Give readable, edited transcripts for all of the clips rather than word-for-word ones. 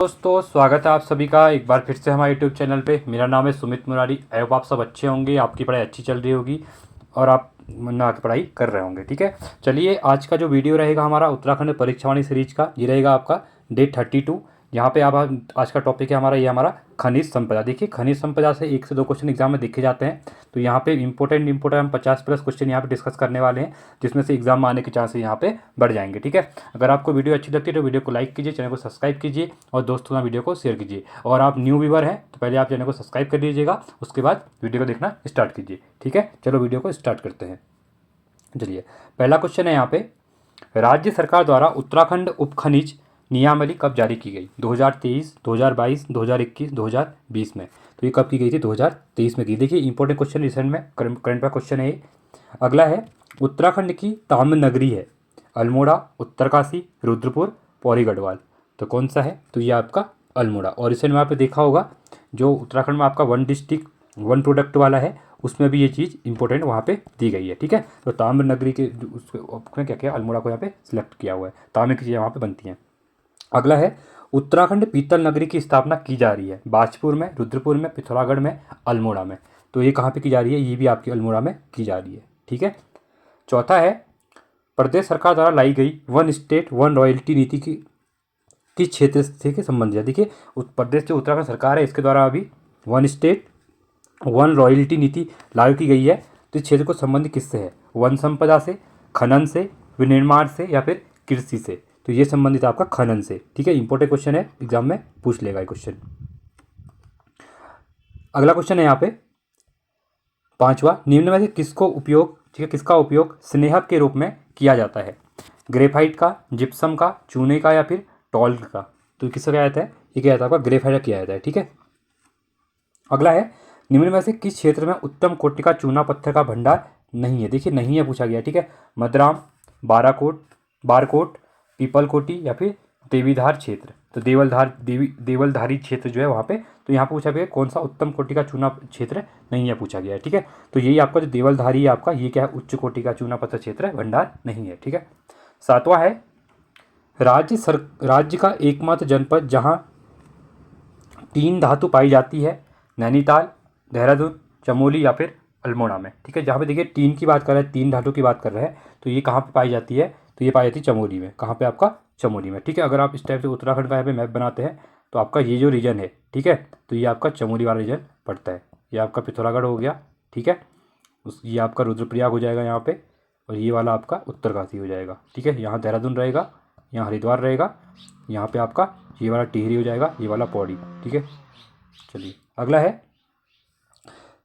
दोस्तों स्वागत है आप सभी का एक बार फिर से हमारे यूट्यूब चैनल पे। मेरा नाम है सुमित मुरारी। आई होप आप सब अच्छे होंगे, आपकी पढ़ाई अच्छी चल रही होगी और आप मन लगा के पढ़ाई कर रहे होंगे। ठीक है, चलिए आज का जो वीडियो रहेगा हमारा उत्तराखंड परीक्षावाणी सीरीज का, ये रहेगा आपका डे 32। यहाँ पे आप आज का टॉपिक है हमारा, ये हमारा खनिज संपदा। देखिए खनिज संपदा से 1 से 2 क्वेश्चन एग्जाम में देखे जाते हैं, तो यहाँ पे इंपॉर्टेंट हम 50+ क्वेश्चन यहाँ पे डिस्कस करने वाले हैं, जिसमें से एग्जाम में आने के चांसेस यहाँ पे बढ़ जाएंगे। ठीक है, अगर आपको वीडियो अच्छी लगती है तो वीडियो को लाइक कीजिए, चैनल को सब्सक्राइब कीजिए और दोस्तों का वीडियो को शेयर कीजिए। और आप न्यू व्यूअर हैं तो पहले आप चैनल को सब्सक्राइब कर लीजिएगा, उसके बाद वीडियो को देखना स्टार्ट कीजिए। ठीक है, चलो वीडियो को स्टार्ट करते हैं। चलिए पहला क्वेश्चन है यहाँ पे, राज्य सरकार द्वारा उत्तराखंड उप खनिज नियमावली कब जारी की गई? 2023, 2022, 2021, 2020 में। तो ये कब की गई थी? 2023 में की। देखिए इंपॉर्टेंट क्वेश्चन रिसेंट में करंट का क्वेश्चन है ये। अगला है, उत्तराखंड की ताम्र नगरी है अल्मोड़ा, उत्तरकाशी, रुद्रपुर, पौड़ी गढ़वाल। तो कौन सा है? तो ये आपका अल्मोड़ा। और रिसेंट में आपने देखा होगा जो उत्तराखंड में आपका 1 डिस्ट्रिक्ट 1 प्रोडक्ट वाला है, उसमें भी ये चीज़ इंपॉर्टेंट वहाँ पे दी गई है। ठीक है, तो ताम्र नगरी के उसमें क्या किया, अल्मोड़ा को यहाँ पे सिलेक्ट किया हुआ है। ताम्र की चीज़ें वहाँ पे बनती हैं। अगला है, उत्तराखंड पीतल नगरी की स्थापना की जा रही है बाजपुर में, रुद्रपुर में, पिथौरागढ़ में, अल्मोड़ा में। तो ये कहाँ पे की जा रही है? ये भी आपकी अल्मोड़ा में की जा रही है। ठीक है, चौथा है, प्रदेश सरकार द्वारा लाई गई 1 स्टेट 1 रॉयल्टी नीति की किस क्षेत्र से संबंधित है? देखिए प्रदेश जो उत्तराखंड सरकार है इसके द्वारा अभी 1 स्टेट 1 रॉयल्टी नीति लागू की गई है। तो इस क्षेत्र को संबंधित किससे है? वन संपदा से, खनन से, विनिर्माण से या फिर कृषि से? तो ये संबंधित आपका खनन से। ठीक है, इंपॉर्टेंट क्वेश्चन है, एग्जाम में पूछ लेगा ये क्वेश्चन। अगला क्वेश्चन है यहाँ पे पांचवा, निम्न में से किसको उपयोग, ठीक है, किसका उपयोग स्नेहक के रूप में किया जाता है? ग्रेफाइट का, जिप्सम का, चूने का या फिर टॉल्क का? तो किसका क्या जाता है? ये क्या जाता है आपका? ग्रेफाइट का किया जाता है। ठीक है, अगला है, निम्न में से किस क्षेत्र में उत्तम कोटि का चूना पत्थर का भंडार नहीं है? देखिए नहीं है पूछा गया। ठीक है, मदराम, बारकोट, पीपल कोटी या फिर देवीधार क्षेत्र? तो देवलधारी क्षेत्र जो है वहाँ पे, तो यहाँ पूछा गया कौन सा उत्तम कोटि का चूना क्षेत्र नहीं है पूछा गया है। ठीक है, तो यही आपका जो देवलधारी है आपका, ये क्या है? उच्च कोटि का चूना पत्थर क्षेत्र है, भंडार नहीं है। ठीक है, सातवां है, राज्य का एकमात्र जनपद जहाँ 3 धातु पाई जाती है, नैनीताल, देहरादून, चमोली या फिर अल्मोड़ा में? ठीक है, जहाँ पे देखिए 3 की बात कर रहे हैं, 3 धातु की बात कर रहे हैं, तो ये कहाँ पे पाई जाती है? तो ये पाई जाती है चमोली में। कहाँ पे आपका? चमोली में। ठीक है, अगर आप इस टाइप से उत्तराखंड का यहाँ पे मैप बनाते हैं तो आपका ये जो रीजन है, ठीक है, तो ये आपका चमोली वाला रीजन पड़ता है। ये आपका पिथौरागढ़ हो गया। ठीक है, ये आपका रुद्रप्रयाग हो जाएगा यहाँ पे, और ये वाला आपका उत्तरकाशी हो जाएगा। ठीक है, यहाँ देहरादून रहेगा, यहाँ हरिद्वार रहेगा, यहाँ पे आपका ये वाला टिहरी हो जाएगा, ये वाला पौड़ी। ठीक है, चलिए अगला है,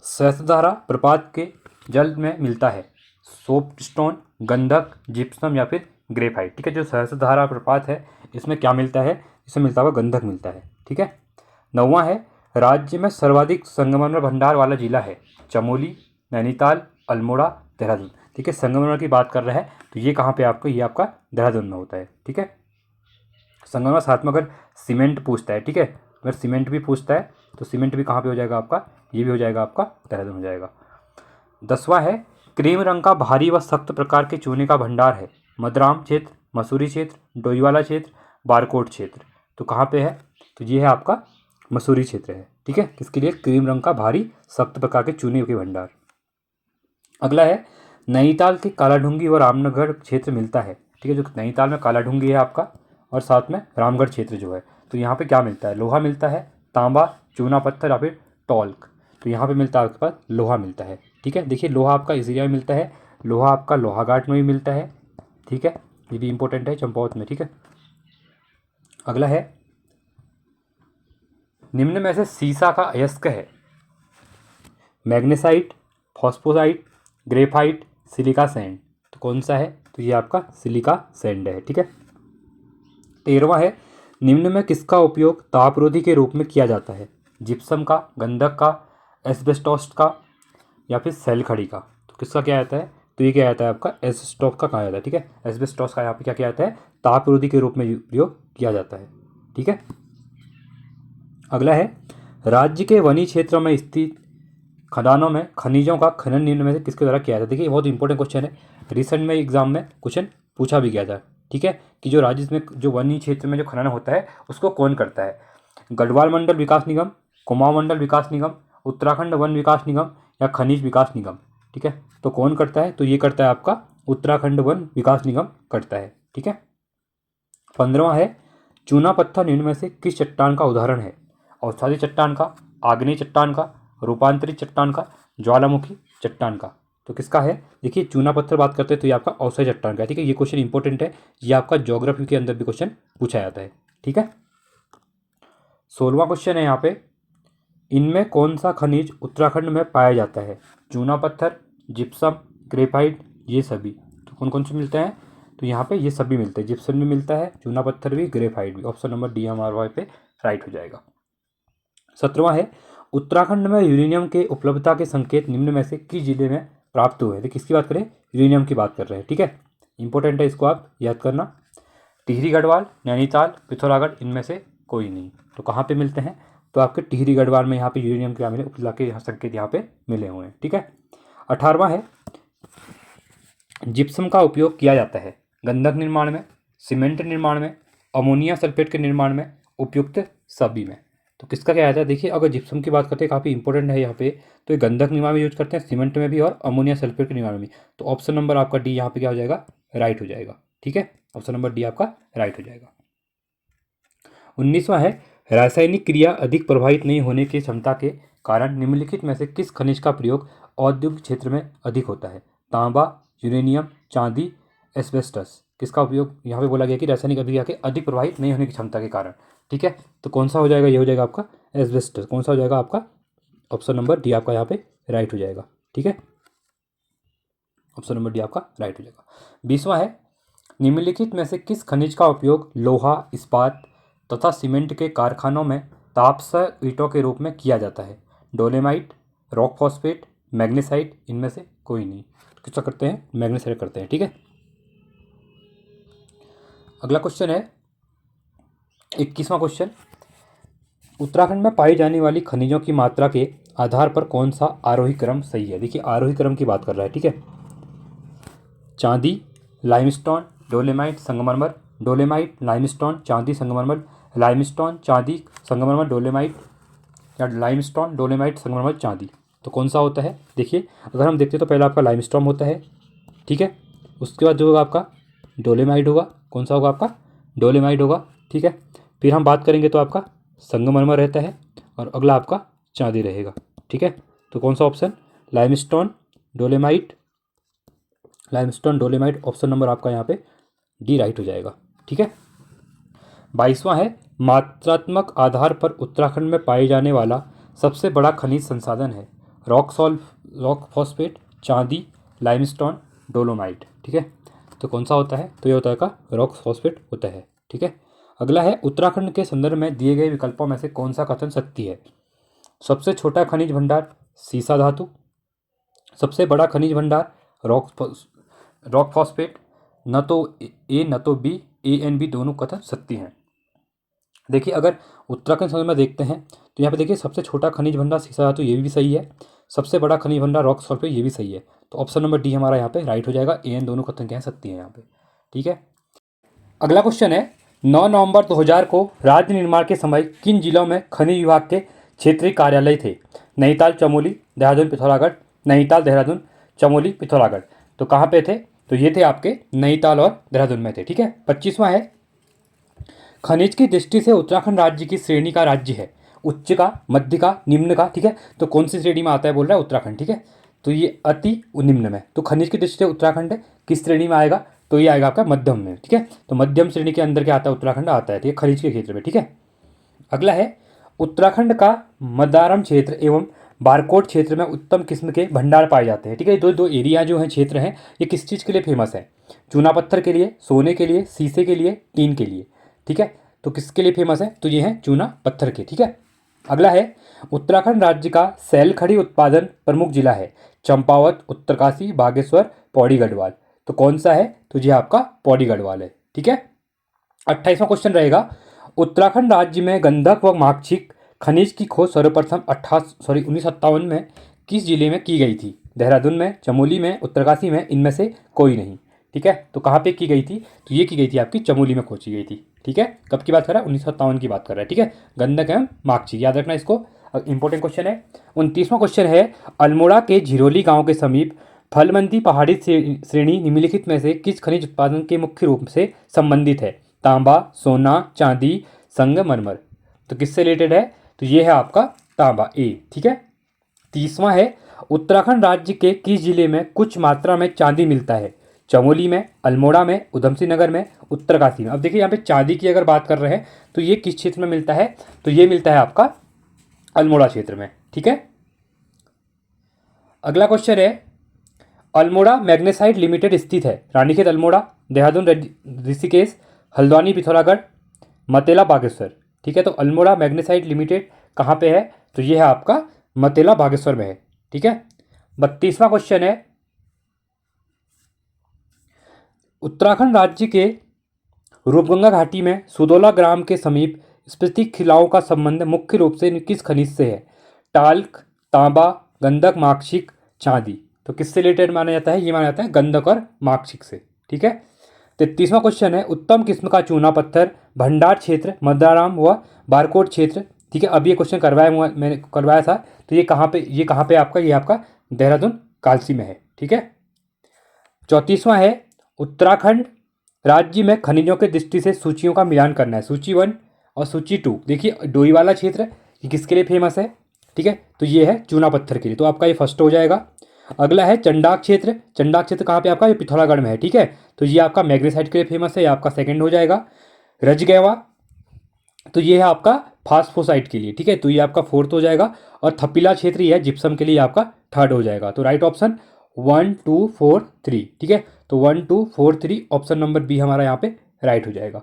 सहस्त्रधारा प्रपात के जल में मिलता है सोपस्टोन, गंधक, जिप्सम या फिर ग्रेफाइट? ठीक है, जो सहस्त्रधारा प्रपात है इसमें क्या मिलता है? इसमें मिलता हुआ गंधक मिलता है। ठीक है, नौवां है, राज्य में सर्वाधिक संगमरमर भंडार वाला जिला है चमोली, नैनीताल, अल्मोड़ा, देहरादून? ठीक है, संगमरमर की बात कर रहे हैं तो ये कहाँ पे आपको? ये आपका देहरादून में होता है। ठीक है, संगमरमर साथ में अगर सीमेंट पूछता है, ठीक है, अगर सीमेंट भी पूछता है तो सीमेंट भी कहाँ पे हो जाएगा आपका? ये भी हो जाएगा आपका देहरादून हो जाएगा। 10वां है, क्रीम रंग का भारी व सख्त प्रकार के चूने का भंडार है मदराम क्षेत्र, मसूरी क्षेत्र, डोईवाला क्षेत्र, बारकोट क्षेत्र? तो कहाँ पे है? तो ये है आपका मसूरी क्षेत्र है। ठीक है, किसके लिए? क्रीम रंग का भारी सख्त प्रकार के चूने के भंडार। अगला है, नैनीताल के कालाढूंगी व रामनगर क्षेत्र मिलता है। ठीक है, जो नैनीताल में कालाढूंगी है आपका और साथ में रामगढ़ क्षेत्र जो है, तो यहाँ पे क्या मिलता है? लोहा मिलता है, तांबा, चूना पत्थर या फिर टॉल्क? तो यहाँ पे मिलता है आपके पास लोहा मिलता है। ठीक है, देखिए लोहा आपका इस एरिया में मिलता है, लोहा आपका लोहाघाट में भी मिलता है। ठीक है, ये भी इंपॉर्टेंट है, चंपावत में। ठीक है, अगला है, निम्न में से सीसा का अयस्क है मैग्नेसाइट, फॉस्फोसाइट, ग्रेफाइट, सिलिका सैंड? तो कौन सा है? तो ये आपका सिलिका सैंड है। ठीक है, 13वां है, निम्न में किसका उपयोग तापरोधी के रूप में किया जाता है? जिप्सम का, गंधक का, एस्बेस्टॉस का या फिर सेल खड़ी का? तो किसका क्या आता है? तो ये क्या आता है आपका? एस्बेस्टॉस का कहा जाता है। ठीक है, एस्बेस्टॉस का यहाँ पे क्या किया जाता है? तापरोधी के रूप में उपयोग किया जाता है। ठीक है, अगला है, राज्य के वनी क्षेत्रों में स्थित खदानों में खनिजों का खनन निम्न में से किसके द्वारा किया जाता है? देखिए बहुत इंपॉर्टेंट क्वेश्चन है, रिसेंट में एग्जाम में क्वेश्चन पूछा भी गया था। ठीक है, कि जो राज्य में जो वन्य क्षेत्र में जो खनन होता है उसको कौन करता है? गढ़वाल मंडल विकास निगम, कुमाऊं मंडल विकास निगम, उत्तराखंड वन विकास निगम या खनिज विकास निगम। ठीक है, तो कौन करता है? तो ये करता है आपका उत्तराखंड वन विकास निगम करता है। ठीक है, 15वां है चूना पत्थर निम्न में से किस चट्टान का उदाहरण है? अवसादी चट्टान का, आग्नेय चट्टान का, रूपांतरित चट्टान का, ज्वालामुखी चट्टान का। तो किसका है? देखिए चूना पत्थर बात करते हैं तो ये आपका अवसादी चट्टान का है। ठीक है, ये क्वेश्चन इंपॉर्टेंट है, ये आपका ज्योग्राफी के अंदर भी क्वेश्चन पूछा जाता है। ठीक है, 16वां क्वेश्चन है यहाँ पे, इनमें कौन सा खनिज उत्तराखंड में पाया जाता है? चूना पत्थर, जिप्सम, ग्रेफाइट, ये सभी। तो कौन कौन से मिलते हैं? तो यहाँ पे ये सभी मिलते हैं, जिप्सम भी मिलता है, चूना पत्थर भी, ग्रेफाइट भी। ऑप्शन नंबर डी हमारा वहाँ पे राइट हो जाएगा। 17वां है उत्तराखंड में यूरेनियम के उपलब्धता के संकेत निम्न में से किस जिले में प्राप्त हुए? तो किसकी बात करें? यूरेनियम की बात कर रहे हैं। ठीक है, इंपॉर्टेंट है, इसको आप याद करना। टिहरी गढ़वाल, नैनीताल, पिथौरागढ़, इनमें से कोई नहीं। तो कहाँ पे मिलते हैं? तो आपके टिहरी गढ़वाल में यहाँ पे यूरेनियम के मिले उपलब्धता के यहाँ संकेत यहाँ पे मिले हुए हैं। ठीक है, 18वां है जिप्सम का उपयोग किया जाता है गंधक निर्माण में, सीमेंट निर्माण में, अमोनिया सल्फेट के निर्माण में, उपयुक्त सभी में। तो किसका क्या आता है? देखिए अगर जिप्सम की बात करते हैं, काफ़ी इंपॉर्टेंट है यहाँ पे, तो ये गंधक निर्माण में यूज करते हैं, सीमेंट में भी और अमोनिया सल्फेट के निर्माण में भी। तो ऑप्शन नंबर आपका डी यहाँ पे क्या हो जाएगा? राइट हो जाएगा। ठीक है, ऑप्शन नंबर डी आपका राइट हो जाएगा। 19वां है रासायनिक क्रिया अधिक प्रभावित नहीं होने की क्षमता के कारण निम्नलिखित में से किस खनिज का प्रयोग औद्योगिक क्षेत्र में अधिक होता है? तांबा, यूरेनियम, चांदी, एस्बेस्टस। किसका उपयोग यहाँ पे बोला गया कि रासायनिक अभिक्रिया के अधिक प्रभावित नहीं होने की क्षमता के कारण? ठीक है, तो कौन सा हो जाएगा? ये हो जाएगा आपका एस्बेस्टस। कौन सा हो जाएगा आपका? ऑप्शन नंबर डी आपका यहाँ पे राइट हो जाएगा। ठीक है, ऑप्शन नंबर डी आपका राइट हो जाएगा। 20वां है निम्नलिखित में से किस खनिज का उपयोग लोहा, इस्पात तथा सीमेंट के कारखानों में तापसह ईंटों के रूप में किया जाता है? डोलेमाइट, रॉक फॉस्फेट, मैग्नेसाइट, इनमें से कोई नहीं। तो किसका करते हैं? मैग्नेसाइट करते हैं। ठीक है, अगला क्वेश्चन है 21वां क्वेश्चन, उत्तराखंड में पाई जाने वाली खनिजों की मात्रा के आधार पर कौन सा आरोही क्रम सही है? देखिए आरोही क्रम की बात कर रहा है। ठीक है, चांदी, लाइमस्टोन, डोलेमाइट, संगमरमर, डोलेमाइट, लाइमस्टोन, चांदी, संगमरमर, लाइमस्टोन, चांदी, संगमरमर, डोलेमाइट या लाइमस्टोन, डोलेमाइट, संगमरमर, चांदी। तो कौन सा होता है? देखिए अगर हम देखते हैं तो पहला आपका लाइमस्टोन होता है। ठीक है, उसके बाद जो होगा आपका डोलेमाइट होगा। कौन सा होगा आपका? डोलेमाइट होगा। ठीक है, फिर हम बात करेंगे तो आपका संगमरमर रहता है और अगला आपका चांदी रहेगा। ठीक है, तो कौन सा option? Limestone, Dolemite, limestone, Dolemite, option number आपका यहाँ पे डी राइट हो जाएगा। ठीक है, 22वां है मात्रात्मक आधार पर उत्तराखंड में पाए जाने वाला सबसे बड़ा खनिज संसाधन है? रॉक फॉस्फेट, चांदी, लाइमस्टोन, डोलोमाइट। ठीक है, तो कौन सा होता है? तो ये होता है का रॉक फॉस्फेट होता है। ठीक है, अगला है उत्तराखंड के संदर्भ में दिए गए विकल्पों में से कौन सा कथन सत्य है? सबसे छोटा खनिज भंडार सीसा धातु, सबसे बड़ा खनिज भंडार रॉक फॉस्फेट। न तो ए न तो बी, ए एंड बी दोनों कथन सत्य हैं। देखिए अगर उत्तराखंड संदर्भ में देखते हैं तो यहाँ पे देखिए सबसे छोटा खनिज भंडार सीसा धातु, ये भी सही है। सबसे बड़ा खनिज भंडार रॉक सॉल्फेट, ये भी सही है। तो ऑप्शन नंबर डी हमारा यहाँ पे राइट हो जाएगा। ए एन दोनों कथन क्या है? सत्य है यहाँ पे। ठीक है, अगला क्वेश्चन है 9 नवंबर 2000 को राज्य निर्माण के समय किन जिलों में खनिज विभाग के क्षेत्रीय कार्यालय थे? नैनीताल, चमोली, देहरादून, पिथौरागढ़। नैनीताल, देहरादून, चमोली, पिथौरागढ़। तो कहाँ पे थे? तो ये थे आपके नैनीताल और देहरादून में थे। ठीक है, 25वां है खनिज की दृष्टि से उत्तराखंड राज्य की श्रेणी का राज्य है? उच्च का, मध्य का, निम्न का। ठीक है, तो कौन सी श्रेणी में आता है बोल रहा है उत्तराखंड? ठीक है, तो ये अति निम्न में। तो खनिज की दृष्टि से उत्तराखंड किस श्रेणी में आएगा? तो ये आएगा आपका मध्यम में। ठीक है, तो मध्यम श्रेणी के अंदर क्या आता है? उत्तराखंड आता है। ठीक है, खनिज के क्षेत्र में। ठीक है, अगला है उत्तराखंड का मदारम क्षेत्र एवं बारकोट क्षेत्र में उत्तम किस्म के भंडार पाए जाते हैं। ठीक है, दो एरिया जो हैं, क्षेत्र हैं, ये किस चीज़ के लिए फेमस है? चूना पत्थर के लिए, सोने के लिए, शीशे के लिए, टीन के लिए। ठीक है, तो किसके लिए फेमस है? तो ये है चूना पत्थर के। ठीक है, अगला है उत्तराखंड राज्य का सैलखड़ी उत्पादन प्रमुख जिला है? चंपावत, उत्तरकाशी, बागेश्वर, पौड़ी गढ़वाल। तो कौन सा है? तो ये आपका पौड़ी गढ़वाल है। ठीक है, 28वां क्वेश्चन रहेगा उत्तराखंड राज्य में गंधक व माक्षिक खनिज की खोज सर्वप्रथम 1957 में किस जिले में की गई थी? देहरादून में, चमोली में, उत्तरकाशी में, इनमें से कोई नहीं। ठीक है। तो कहाँ पे की गई थी, तो ये की गई थी आपकी चमोली में खोजी गई थी, ठीक है। कब की बात कर रहा है, 1957 की बात कर रहा है, ठीक है। गंडक एवं माकची, याद रखना इसको, इंपॉर्टेंट क्वेश्चन है। 29वां क्वेश्चन है, अल्मोड़ा के झिरोली गांव के समीप फलमंदी पहाड़ी श्रेणी निम्नलिखित में से किस खनिज उत्पादन के मुख्य रूप से संबंधित है? तांबा, सोना, चांदी, संगमरमर। तो किससे रिलेटेड है, तो ये है आपका तांबा, ए, ठीक है। 30वां है, उत्तराखंड राज्य के किस जिले में कुछ मात्रा में चांदी मिलता है? चमोली में, अल्मोड़ा में, उधमसिंह नगर में, उत्तरकाशी में। अब देखिए यहाँ पे चांदी की अगर बात कर रहे हैं तो ये किस क्षेत्र में मिलता है, तो ये मिलता है आपका अल्मोड़ा क्षेत्र में, ठीक है। अगला क्वेश्चन है, अल्मोड़ा मैग्नेसाइट लिमिटेड स्थित है रानीखेत अल्मोड़ा, देहरादून ऋषिकेश, हल्द्वानी पिथौरागढ़, मतेला बागेश्वर, ठीक है। तो अल्मोड़ा मैग्नेसाइट लिमिटेड कहाँ पे है, तो ये है आपका मतेला बागेश्वर में है, ठीक है। 32वां क्वेश्चन है, उत्तराखंड राज्य के रूपगंगा घाटी में सुदौला ग्राम के समीप स्फीति खिलाओं का संबंध मुख्य रूप से किस खनिज से है? टाल्क, तांबा, गंधक, मार्कशिक, चांदी। तो किससे रिलेटेड माना जाता है, ये माना जाता है गंधक और मार्कशिक से, ठीक है। 33वां क्वेश्चन है, उत्तम किस्म का चूना पत्थर भंडार क्षेत्र मदाराम व बारकोट क्षेत्र, ठीक है। अब ये क्वेश्चन मैंने करवाया था, तो ये कहाँ पे आपका, ये आपका देहरादून कालसी में है, ठीक है। 34वां है, उत्तराखंड राज्य में खनिजों के दृष्टि से सूचियों का मिलान करना है, सूची 1 और सूची 2। देखिए डोईवाला क्षेत्र ये किसके लिए फेमस है, ठीक है, तो ये है चूना पत्थर के लिए, तो आपका ये फर्स्ट हो जाएगा। अगला है चंडाक क्षेत्र, चंडाक क्षेत्र कहाँ पे आपका, ये पिथौरागढ़ में है, ठीक है। तो ये आपका मैग्नेसाइट के लिए फेमस है, ये आपका सेकंड हो जाएगा। रजगैवा, तो ये है आपका फास्फोसाइट के लिए, ठीक है, तो ये आपका फोर्थ हो जाएगा। और थपीला क्षेत्र ये है जिप्सम के लिए, आपका थर्ड हो जाएगा। तो राइट ऑप्शन 1 2 4 3, ठीक है। तो 1 2 4 3 ऑप्शन नंबर बी हमारा यहाँ पे राइट हो जाएगा,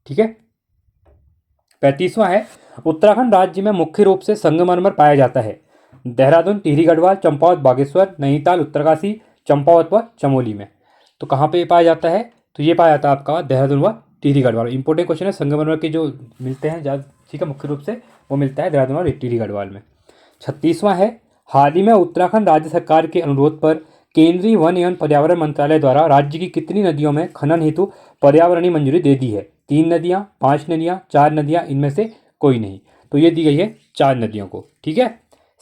ठीक है। 35वां है, उत्तराखंड राज्य में मुख्य रूप से संगमरमर पाया जाता है देहरादून, टिहरी गढ़वाल, चंपावत, बागेश्वर, नैनीताल, उत्तरकाशी, चंपावत व चमोली में। तो कहाँ पे पाया जाता है, तो ये पाया जाता है आपका देहरादून व टिहरी गढ़वाल। इंपॉर्टेंट क्वेश्चन है, संगमरमर के जो मिलते हैं ज़्यादा, ठीक है, मुख्य रूप से वो मिलता है देहरादून और टिहरी गढ़वाल में। 36वां है, हाल ही में उत्तराखंड राज्य सरकार के अनुरोध पर केंद्रीय वन एवं पर्यावरण मंत्रालय द्वारा राज्य की कितनी नदियों में खनन हेतु पर्यावरणीय मंजूरी दे दी है? 3 नदियाँ, 5 नदियाँ, 4 नदियाँ, इनमें से कोई नहीं। तो ये दी गई है 4 नदियों को, ठीक है।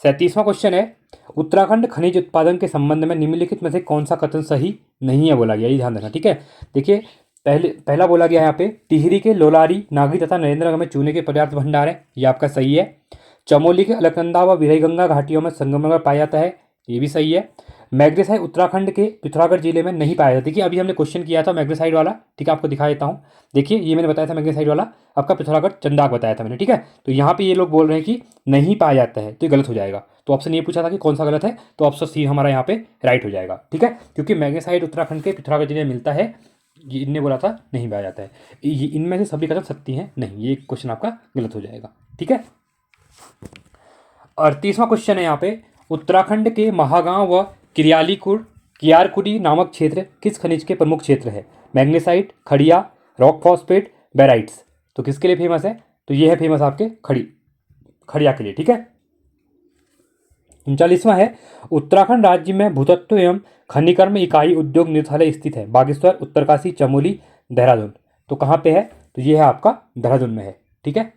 37वां क्वेश्चन है, उत्तराखंड खनिज उत्पादन के संबंध में निम्नलिखित में से कौन सा कथन सही नहीं है बोला गया, ये ध्यान रखना, ठीक है। देखिए पहला बोला गया है यहाँ पे, टिहरी के लोलारी, नागी तथा नरेंद्रनगर में चूने के पर्याप्त भंडार है, ये आपका सही है। चमोली के अलकनंदा व विरईगंगा घाटियों में संगमरमर पाया जाता है, ये भी सही है। मैग्नेसाइट उत्तराखंड के पिथौरागढ़ जिले में नहीं पाया जाता। देखिए अभी हमने क्वेश्चन किया था मैग्नेसाइट वाला, ठीक है, आपको दिखा देता हूँ। देखिए ये मैंने बताया था मैग्नेसाइट वाला, आपका पिथौरागढ़ चंदाक बताया था मैंने, ठीक है। तो यहाँ पे ये लोग बोल रहे हैं कि नहीं पाया जाता है, तो ये गलत हो जाएगा। तो ऑप्शन ये पूछा था कि कौन सा गलत है, तो ऑप्शन सी हमारा यहाँ पे राइट हो जाएगा, ठीक है। क्योंकि मैग्नेसाइट उत्तराखंड के पिथौरागढ़ जिले में मिलता है, ये इनने बोला था नहीं पाया जाता है। इनमें से सभी कथन सत्य हैं नहीं, ये क्वेश्चन आपका गलत हो जाएगा, ठीक है। 38वां क्वेश्चन है यहाँ पे, उत्तराखंड के महागांव व कियारकुटी नामक क्षेत्र किस खनिज के प्रमुख क्षेत्र है? मैग्नेसाइट, खड़िया, रॉक फॉस्फेट, बेराइट्स। तो किसके लिए फेमस है, तो ये है फेमस आपके खड़िया के लिए, ठीक है। 39वां है, उत्तराखंड राज्य में भूतत्व एवं खनिकर्म इकाई उद्योग निदेशालय स्थित है बागेश्वर, उत्तरकाशी, चमोली, देहरादून। तो कहाँ पे है, तो ये है आपका देहरादून में है, ठीक है।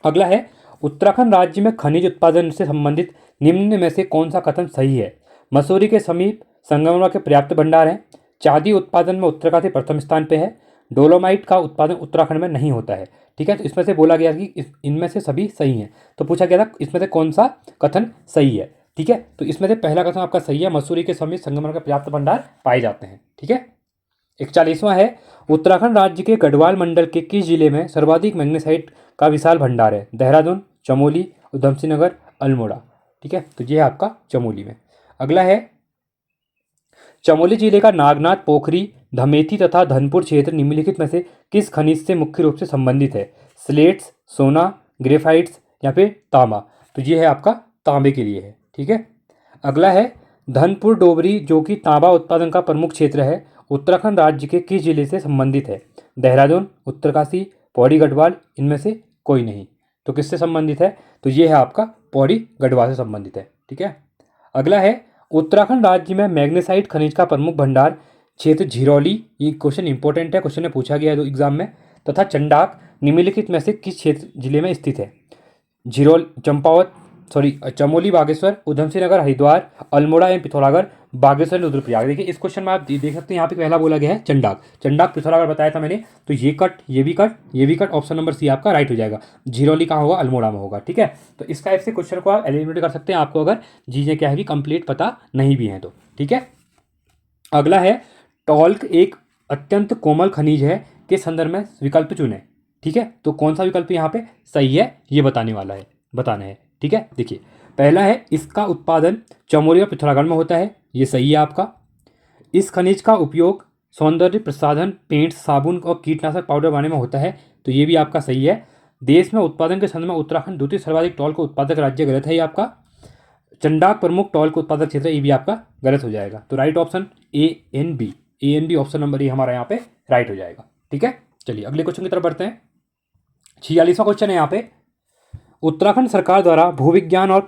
अगला है, उत्तराखंड राज्य में खनिज उत्पादन से संबंधित निम्न में से कौन सा कथन सही है? मसूरी के समीप संगमरमर के पर्याप्त भंडार हैं, चांदी उत्पादन में उत्तरकाशी प्रथम स्थान पे है, डोलोमाइट का उत्पादन उत्तराखंड में नहीं होता है, ठीक है। तो इसमें से बोला गया कि इनमें से सभी सही हैं। तो पूछा गया था इसमें से कौन सा कथन सही है, ठीक है। तो इसमें से पहला कथन आपका सही है, मसूरी के समीप संगमरमर के पर्याप्त भंडार पाए जाते हैं, ठीक है। 41वां है, उत्तराखंड राज्य के गढ़वाल मंडल के किस जिले में सर्वाधिक मैग्नेसाइट का विशाल भंडार है? देहरादून, चमोली, उधमसिंह नगर, अल्मोड़ा, ठीक है। तो ये है आपका चमोली में। अगला है, चमोली जिले का नागनाथ, पोखरी, धमेथी तथा धनपुर क्षेत्र निम्नलिखित में से किस खनिज से मुख्य रूप से संबंधित है? स्लेट्स, सोना, ग्रेफाइट्स या फिर तांबा। तो ये है आपका तांबे के लिए है, ठीक है। अगला है, धनपुर डोबरी जो कि तांबा उत्पादन का प्रमुख क्षेत्र है, उत्तराखंड राज्य के किस जिले से संबंधित है? देहरादून, उत्तरकाशी, पौड़ी, गढ़वाल, इनमें से कोई नहीं। तो किससे संबंधित है, तो ये है आपका पौड़ी गढ़वाल से संबंधित है, ठीक है। अगला है, उत्तराखंड राज्य में मैग्नेसाइट खनिज का प्रमुख भंडार क्षेत्र झिरौली, ये क्वेश्चन इंपॉर्टेंट है, क्वेश्चन में पूछा गया है तो एग्जाम में, तथा चंडाक निम्नलिखित में से किस क्षेत्र जिले में स्थित है? चमोली बागेश्वर, उधमसिंह नगर हरिद्वार, अल्मोड़ा एवं पिथौरागढ़, बागेश्वर रुद्रप्रयाग। देखिए इस क्वेश्चन में आप देख सकते हैं यहाँ पे पहला बोला गया है चंडाक, चंडाक पिथौरागढ़ बताया था मैंने, तो ये कट, ये भी कट, ये भी कट, ऑप्शन नंबर सी आपका राइट हो जाएगा। झिरौली कहाँ होगा? अल्मोड़ा में होगा। ठीक है, तो इस टाइप से क्वेश्चन को आप एलिमिनेट कर सकते हैं, आपको अगर चीज़ें क्या है कि कंप्लीट पता नहीं भी हैं तो। ठीक है, अगला है टॉल्क एक अत्यंत कोमल खनिज है के संदर्भ में विकल्प चुने। ठीक है, तो कौन सा विकल्प यहाँ पे सही है ये बताना है। ठीक है, देखिए पहला है इसका उत्पादन चमोली और पिथौरागढ़ में होता है, ये सही है आपका। इस खनिज का उपयोग सौंदर्य प्रसाधन, पेंट, साबुन और कीटनाशक पाउडर बनाने में होता है, तो ये भी आपका सही है। देश में उत्पादन के संदर्भ में उत्तराखंड द्वितीय सर्वाधिक टॉल्क उत्पादक राज्य, गलत है ये आपका। चंडाक प्रमुख टॉल्क उत्पादक क्षेत्र, ये भी आपका गलत हो जाएगा। तो right option A and B option number A हमारा यहाँ पे राइट हो जाएगा। ठीक है, चलिए अगले क्वेश्चन की तरफ बढ़ते हैं। 46वां क्वेश्चन है यहाँ पे, उत्तराखंड सरकार द्वारा भूविज्ञान और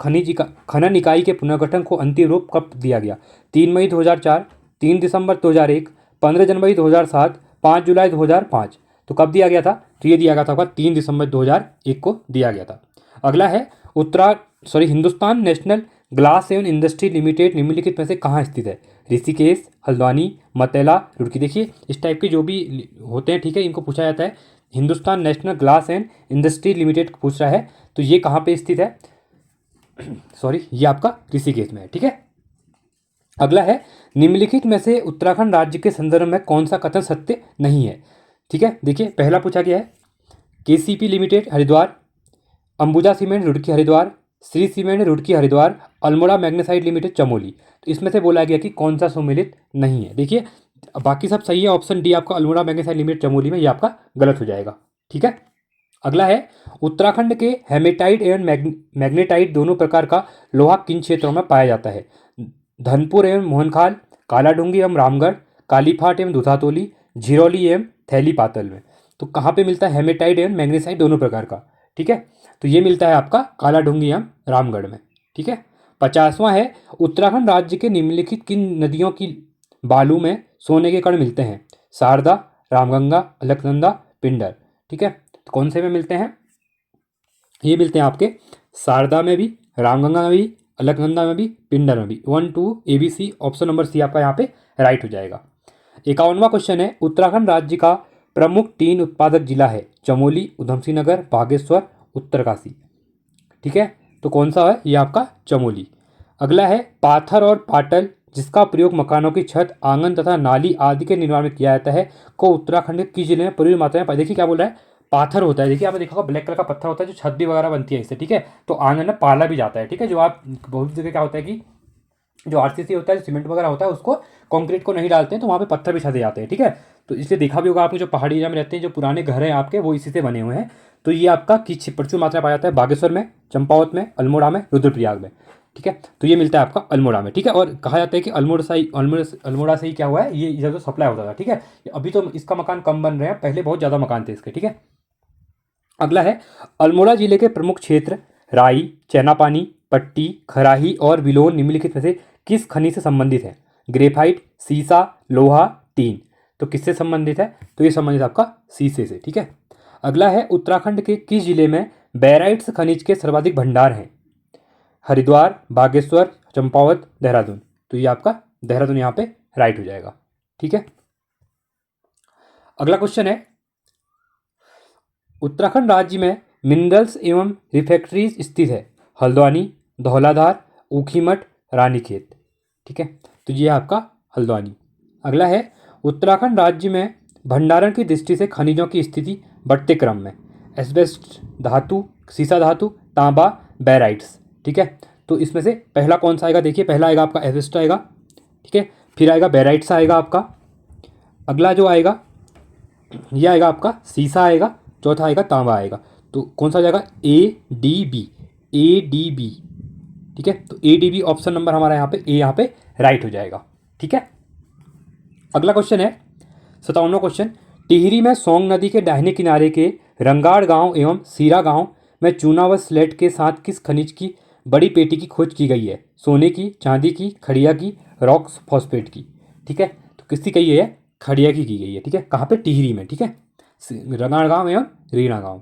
खनन इकाई के पुनर्गठन को अंतिम रूप कब दिया गया? 3 मई 2004, 3 दिसंबर 2001, 15 जनवरी 2007, 5 जुलाई 2005। तो कब दिया गया था? तो ये दिया गया था आपका 3 दिसंबर 2001 को दिया गया था। अगला है हिंदुस्तान नेशनल ग्लास एवं इंडस्ट्री लिमिटेड निम्नलिखित में से कहाँ स्थित है? ऋषिकेश, हल्द्वानी, मतेला, रुड़की। देखिए इस टाइप के जो भी होते हैं, ठीक है, इनको पूछा जाता है। Hindustan national glass and industry limited पूछ रहा है, तो ये कहाँ पे स्थित है? ये आपका ऋषिकेश में है। ठीक है, अगला है निम्नलिखित में से उत्तराखंड राज्य के संदर्भ में कौन सा कथन सत्य नहीं है? ठीक है, देखिए पहला पूछा गया है KCP limited Haridwar, Ambuja cement Roorkee Haridwar, Shri cement Roorkee Haridwar, Almora magnesite limited Chamoli. तो इसमें से बोला गया कि कौन सा सम्मिलित नहीं है। देखिए बाकी सब सही है, ऑप्शन डी आपका अल्मोड़ा मैग्नेसाइट लिमिटेड चमोली में, ये आपका गलत हो जाएगा। ठीक है, अगला है उत्तराखंड के हेमेटाइट एवं मैग्नेटाइट दोनों प्रकार का लोहा किन क्षेत्रों में पाया जाता है? धनपुर एवं मोहनखाल, कालाडूंगी एवं रामगढ़, कालीफाट एवं दुधातोली, झिरौली एवं थैली पातल में। तो कहाँ पे मिलता है हेमेटाइट एवं मैग्नेसाइट दोनों प्रकार का? ठीक है, तो ये मिलता है आपका कालाडूंगी एवं रामगढ़ में। ठीक है, 50वां है उत्तराखंड राज्य के निम्नलिखित किन नदियों की बालू में सोने के कण मिलते हैं? शारदा, रामगंगा, अलकनंदा, पिंडर। ठीक है, तो कौन से में मिलते हैं? ये मिलते हैं आपके शारदा में भी, रामगंगा में भी, अलकनंदा में भी, पिंडर में भी। 1 2 ABC, ऑप्शन नंबर सी आपका यहाँ पे राइट हो जाएगा। 51वां क्वेश्चन है उत्तराखंड राज्य का प्रमुख टीन उत्पादक जिला है? चमोली, उधमसिंह नगर, बागेश्वर, उत्तरकाशी। ठीक है, तो कौन सा है? ये आपका चमोली। अगला है पाथर और पाटल जिसका प्रयोग मकानों की छत, आंगन तथा नाली आदि के निर्माण में किया जाता है, को उत्तराखंड के किस जिले में पूरी मात्रा में? देखिए क्या बोल रहा है, पाथर होता है। देखिए आपने देखा होगा ब्लैक कलर का पत्थर होता है जो छत भी वगैरह बनती है इससे। ठीक है, तो आंगन में पाला भी जाता है। ठीक है, जो आप बहुत जगह क्या होता है कि जो आरसीसी होता है, जो सीमेंट वगैरह होता है, उसको कंक्रीट को नहीं डालते हैं, तो वहाँ पे पत्थर बिछाते जाते हैं। ठीक है, तो इसलिए देखा भी होगा आपने जो पहाड़ी एरिया में रहते हैं, जो पुराने घर हैं आपके, वो इसी से बने हुए हैं। तो ये आपका किस प्रचुर मात्रा में पाया जाता है? बागेश्वर में, चंपावत में, अल्मोड़ा में, रुद्रप्रयाग में। ठीक है, तो ये मिलता है आपका अल्मोड़ा में। ठीक है, और कहा जाता है कि अल्मोड़ा से ही क्या हुआ है, ये इधर जो सप्लाई होता था। ठीक है, अभी तो इसका मकान कम बन रहे हैं, पहले बहुत ज़्यादा मकान थे इसके। ठीक है, अगला है अल्मोड़ा जिले के प्रमुख क्षेत्र राई, चैनापानी, पट्टी, खराही और विलोन निम्नलिखित में से किस खनिज से संबंधित है? ग्रेफाइट, सीसा, लोहा, टीन। तो किससे संबंधित है? तो ये संबंधित आपका सीसे से। ठीक है, अगला है उत्तराखंड के किस जिले में बैराइट्स खनिज के सर्वाधिक भंडार हैं? हरिद्वार, बागेश्वर, चंपावत, देहरादून। तो ये आपका देहरादून यहाँ पे राइट हो जाएगा। ठीक है, अगला क्वेश्चन है उत्तराखंड राज्य में मिनरल्स एवं रिफैक्ट्रीज स्थित है? हल्द्वानी, धौलाधार, ऊखीमठ, रानीखेत। ठीक है, तो ये आपका हल्द्वानी। अगला है उत्तराखंड राज्य में भंडारण की दृष्टि से खनिजों की स्थिति बढ़ते क्रम में? एस्बेस्ट धातु, सीसा धातु, तांबा, बैराइट्स। ठीक है, तो इसमें से पहला कौन सा आएगा? देखिए पहला आएगा आपका एस्बेस्ट आएगा। ठीक है, फिर आएगा बैराइट्स आएगा आपका। अगला जो आएगा ये आएगा आपका सीसा आएगा, चौथा आएगा तांबा आएगा। तो कौन सा हो जाएगा? A D B. ठीक है, तो ADB ऑप्शन नंबर हमारा यहाँ पे राइट हो जाएगा। ठीक है, अगला क्वेश्चन है 57वां क्वेश्चन, टिहरी में सोंग नदी के दाहिने किनारे के रंगाड़ गांव एवं सीरा गांव में चूना व स्लेट के साथ किस खनिज की बड़ी पेटी की खोज की गई है? सोने की, चांदी की, खड़िया की, रॉक्स फॉस्फेट की। ठीक है, तो तो किसकी कही गई है? खड़िया की गई है, ठीक है। कहाँ पे? टिहरी में, ठीक है, रंगागांव एवं रीणा गांव।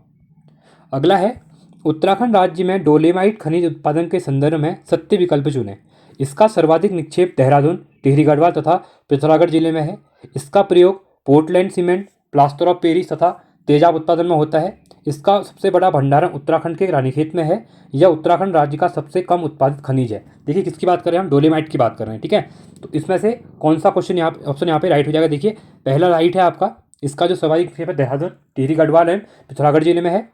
अगला है, उत्तराखंड राज्य में डोलेमाइट खनिज उत्पादन के संदर्भ में सत्य विकल्प चुनें। इसका सर्वाधिक निक्षेप देहरादून, टिहरी गढ़वाल तथा पिथौरागढ़ जिले में है। इसका प्रयोग Portland cement, plaster of Paris तथा तेजाब उत्पादन में होता है। इसका सबसे बड़ा भंडारण उत्तराखंड के रानीखेत में है। यह उत्तराखंड राज्य का सबसे कम उत्पादित खनिज है। देखिए किसकी बात कर रहे हैं हम? डोलेमाइट की बात कर रहे हैं, ठीक है। तो इसमें से कौन सा क्वेश्चन यहाँ ऑप्शन यहाँ पे राइट हो जाएगा? देखिए पहला राइट है आपका, इसका जो सर्वाधिक निक्षेप है देहरादून, टिहरी गढ़वाल एंड पिथौरागढ़ जिले में है।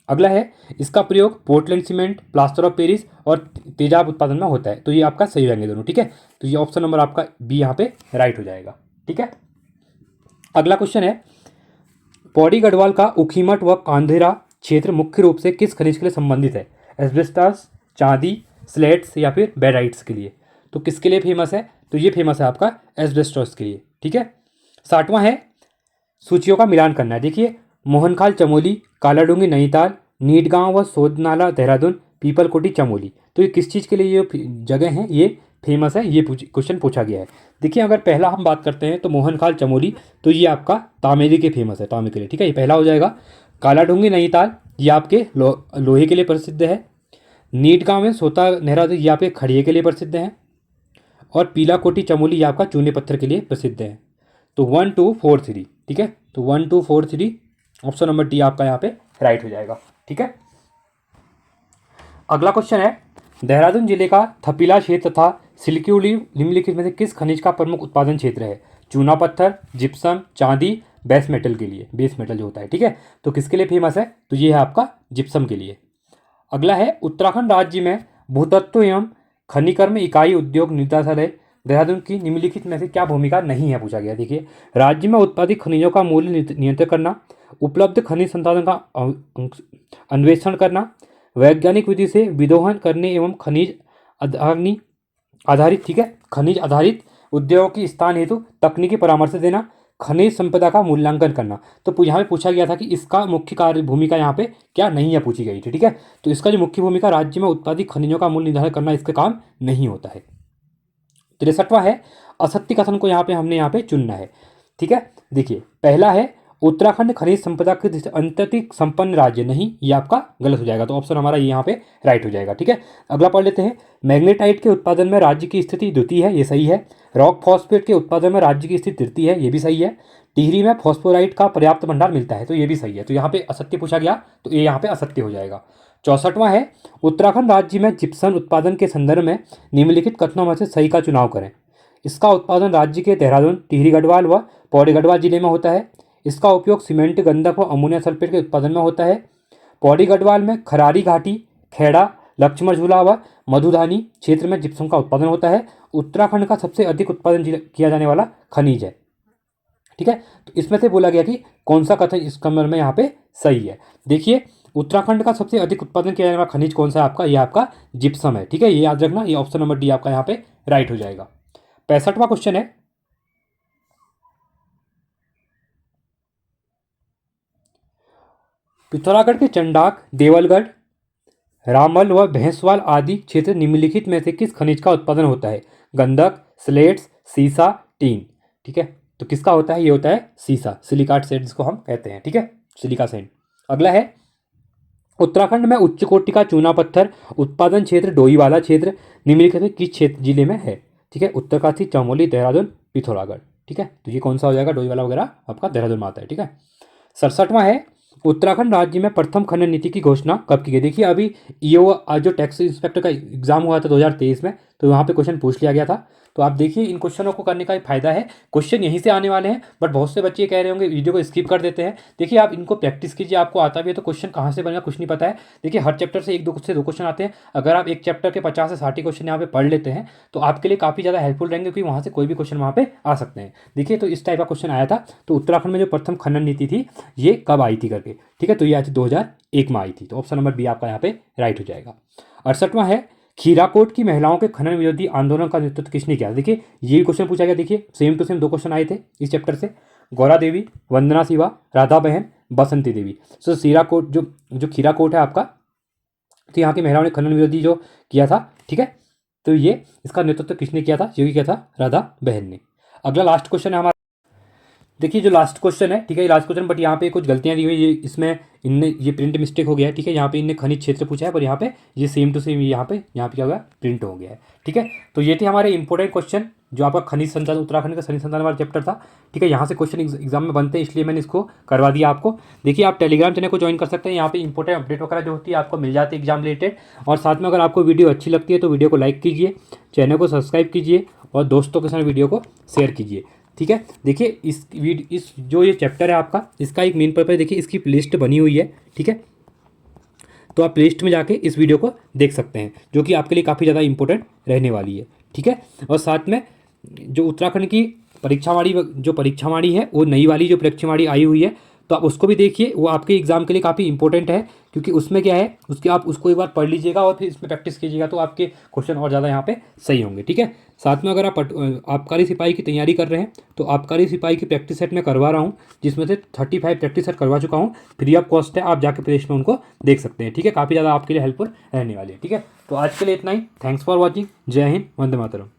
अगला है, इसका प्रयोग Portland cement, plaster of Paris और तेजाब उत्पादन में होता है। तो ये आपका सही रहेंगे दोनों, ठीक है। तो ये ऑप्शन नंबर आपका बी यहाँ पे राइट हो जाएगा, ठीक है। अगला क्वेश्चन है, पौड़ी गढ़वाल का ऊखीमठ व कांधेरा क्षेत्र मुख्य रूप से किस खनिज के लिए संबंधित है? एस्बेस्टॉस, चांदी, स्लेट्स या फिर बेराइट्स के लिए? तो किसके लिए फेमस है? तो ये फेमस है आपका एस्बेस्टॉस के लिए, ठीक है। 60वां है, सूचियों का मिलान करना है। देखिए मोहनखाल चमोली, कालाडूंगी नैनीताल, नीडगांव व सोदनाला देहरादून, पीपलकोटी चमोली। तो ये किस चीज़ के लिए ये जगह हैं, ये फेमस है? ये क्वेश्चन पूछा गया है। देखिए अगर पहला हम बात करते हैं तो मोहनखाल चमोली, तो ये आपका तांबे के फेमस है, तांबे के लिए, ठीक है, ये पहला हो जाएगा। कालाडूंगी नैनीताल ये आपके लोहे के लिए प्रसिद्ध है। नीडगांव में सोता देहरादून ये आपके खड़िए के लिए प्रसिद्ध है। और पीलाकोटी चमोली ये आपका चूने पत्थर के लिए प्रसिद्ध है। तो 1 2 4 3, ठीक है। तो 1 2 4 3 ऑप्शन नंबर डी आपका यहाँ पे राइट हो जाएगा, ठीक है। अगला क्वेश्चन है, देहरादून जिले का थपीला क्षेत्र तथा सिल्क्यूली निम्नलिखित में से किस खनिज का प्रमुख उत्पादन क्षेत्र है? चूना पत्थर, जिप्सम, चांदी, बेस मेटल के लिए, बेस मेटल जो होता है, ठीक है। तो किसके लिए फेमस है? तो ये है आपका जिप्सम के लिए। अगला है, उत्तराखंड राज्य में भूतत्व एवं खनिकर्म इकाई उद्योग निदेशालय देहरादून की निम्नलिखित में से क्या भूमिका नहीं है? पूछा गया। देखिए राज्य में उत्पादित खनिजों का मूल्य नियंत्रित करना, उपलब्ध खनिज संसाधन का अन्वेषण करना, वैज्ञानिक विधि से विदोहन करने एवं खनिज आधारित, ठीक है, खनिज आधारित उद्योगों की स्थान हेतु तकनीकी परामर्श देना, खनिज संपदा का मूल्यांकन करना। तो यहाँ पे पूछा गया था कि इसका मुख्य कार्य भूमिका यहाँ पे क्या नहीं है, पूछी गई थी, ठीक है। तो इसका जो मुख्य भूमिका राज्य में उत्पादित खनिजों का मूल्य निर्धारण करना, इसका काम नहीं होता है। 63वां है, असत्य कथन को यहाँ पे चुनना है, ठीक है। देखिए पहला है, उत्तराखंड खनिज संपदा के अत्यधिक संपन्न राज्य नहीं, ये आपका गलत हो जाएगा। तो ऑप्शन हमारा ये यहाँ पे राइट हो जाएगा, ठीक है। अगला पढ़ लेते हैं, मैग्नेटाइट के उत्पादन में राज्य की स्थिति द्वितीय है, ये सही है। रॉक फॉस्फेट के उत्पादन में राज्य की स्थिति तृतीय है, ये भी सही है। टिहरी में फॉस्फोराइट का पर्याप्त भंडार मिलता है, तो ये भी सही है। तो यहाँ पे असत्य पूछा गया, तो ये यहाँ पे असत्य हो जाएगा। 64वां है, उत्तराखंड राज्य में जिप्सम उत्पादन के संदर्भ में निम्नलिखित कथनों में से सही का चुनाव करें। इसका उत्पादन राज्य के देहरादून, टिहरी गढ़वाल व पौड़ी गढ़वाल जिले में होता है। इसका उपयोग सीमेंट, गंधक व अमोनिया सल्फेट के उत्पादन में होता है। पौड़ी गढ़वाल में खरारी घाटी, खेड़ा, लक्ष्मण झूला व मधुधानी क्षेत्र में जिप्सम का उत्पादन होता है। उत्तराखंड का सबसे अधिक उत्पादन किया जाने वाला खनिज है, ठीक है। तो इसमें से बोला गया कि कौन सा कथन इस कमर में यहाँ पे सही है। देखिए उत्तराखंड का सबसे अधिक उत्पादन किया जाने वाला खनिज कौन सा है आपका? ये आपका जिप्सम है, ठीक है, ये याद रखना। ये ऑप्शन नंबर डी आपका यहाँ पे राइट हो जाएगा। 65वां क्वेश्चन है, पिथौरागढ़ के चंडाक, देवलगढ़, रामल व भैंसवाल आदि क्षेत्र निम्नलिखित में से किस खनिज का उत्पादन होता है? गंधक, स्लेट्स, सीसा, टीन, ठीक है। तो किसका होता है? ये होता है सीसा, सिलिकाट सेट जिसको हम कहते हैं, ठीक है, सिलिका सेट। अगला है, उत्तराखंड में उच्च कोटि का चूना पत्थर उत्पादन क्षेत्र डोईवाला क्षेत्र निम्नलिखित में किस क्षेत्र जिले में है? ठीक है, उत्तरकाशी, चमोली, देहरादून, पिथौरागढ़, ठीक है। तो ये कौन सा हो जाएगा? डोईवाला वगैरह आपका देहरादून में आता है, ठीक है। 67वां है, उत्तराखंड राज्य में प्रथम खनन नीति की घोषणा कब की गई? देखिए अभी ये जो टैक्स इंस्पेक्टर का एग्जाम हुआ था 2023 में, तो वहाँ पे क्वेश्चन पूछ लिया गया था। तो आप देखिए इन क्वेश्चनों को करने का एक फायदा है, क्वेश्चन यहीं से आने वाले हैं, बट बहुत से बच्चे कह रहे होंगे वीडियो को स्किप कर देते हैं। देखिए आप इनको प्रैक्टिस कीजिए, आपको आता भी है तो क्वेश्चन कहाँ से बनेगा कुछ नहीं पता है। देखिए हर चैप्टर से एक दो क्वेश्चन आते हैं, अगर आप एक चैप्टर के 50 से 60 क्वेश्चन यहाँ पे पढ़ लेते हैं तो आपके लिए काफ़ी ज़्यादा हेल्पफुल रहेंगे, क्योंकि वहाँ से कोई भी क्वेश्चन वहाँ पे आ सकते हैं। देखिए तो इस टाइप का क्वेश्चन आया था, तो उत्तराखंड में जो प्रथम खनन नीति थी ये कब आई थी करके, ठीक है, तो ये आज 2001 में आई थी। तो ऑप्शन नंबर बी आपका यहाँ पे राइट हो जाएगा। 68वां है, खीराकोट की महिलाओं के खनन विरोधी आंदोलन का नेतृत्व किसने किया? देखिए ये भी क्वेश्चन पूछा गया, देखिए सेम टू सेम दो क्वेश्चन आए थे इस चैप्टर से, गौरा देवी, वंदना शिवा, राधा बहन, बसंती देवी। सो खीराकोट जो खीराकोट है आपका, तो यहाँ की महिलाओं ने खनन विरोधी जो किया था, ठीक है, तो ये इसका नेतृत्व किसने किया था? ये किया था राधा बहन ने। अगला लास्ट क्वेश्चन है हमारा। देखिए जो लास्ट क्वेश्चन है, ठीक है, ये लास्ट क्वेश्चन, बट यहाँ पे कुछ गलतियाँ दी हुई, ये इसमें इनने ये प्रिंट मिस्टेक हो गया है, ठीक है। यहाँ पे इनने खनिज क्षेत्र पूछा है, पर यहाँ पे ये सेम टू सेम यहाँ पे क्या हुआ, प्रिंट हो गया है, ठीक है। तो ये थे हमारे इंपॉर्टेंट क्वेश्चन जो आपका खनिज संचालन, उत्तराखंड का खनिज संचालन वाला चैप्टर था, ठीक है। यहाँ से क्वेश्चन एग्जाम में बनते हैं, इसलिए मैंने इसको करवा दिया आपको। देखिए आप टेलीग्राम चैनल को ज्वाइन कर सकते हैं, यहाँ पे इंपॉर्टेंट अपडेट वगैरह जो होती है आपको मिल जाती है एग्जाम रिलेटेड। और साथ में अगर आपको वीडियो अच्छी लगती है तो वीडियो को लाइक कीजिए, चैनल को सब्सक्राइब कीजिए और दोस्तों के साथ वीडियो को शेयर कीजिए, ठीक है। देखिए इस जो ये चैप्टर है आपका, इसका एक मेन पर्पज, देखिए इसकी प्लेलिस्ट बनी हुई है, ठीक है। तो आप प्लेलिस्ट में जाके इस वीडियो को देख सकते हैं, जो कि आपके लिए काफ़ी ज़्यादा इंपॉर्टेंट रहने वाली है, ठीक है। और साथ में जो उत्तराखंड की परीक्षावाणी है, वो नई वाली जो परीक्षावाणी आई हुई है, तो आप उसको भी देखिए, वो आपके एग्जाम के लिए काफ़ी इंपॉर्टेंट है, क्योंकि उसमें क्या है, उसके आप उसको एक बार पढ़ लीजिएगा और फिर इसमें प्रैक्टिस कीजिएगा, तो आपके क्वेश्चन और ज़्यादा यहाँ पे सही होंगे, ठीक है। साथ में अगर आप आबकारी सिपाही की तैयारी कर रहे हैं तो आबकारी सिपाही की प्रैक्टिस सेट मैं करवा रहा हूँ, जिसमें से 35 प्रैक्टिस सेट करवा चुका हूँ, फ्री ऑफ कॉस्ट है, आप जाके प्लेलिस्ट में उनको देख सकते हैं, ठीक है। काफ़ी ज़्यादा आपके लिए हेल्पफुल रहने वाली है, ठीक है। तो आज के लिए इतना ही। Thanks for watching. जय हिंद, वंदे मातरम।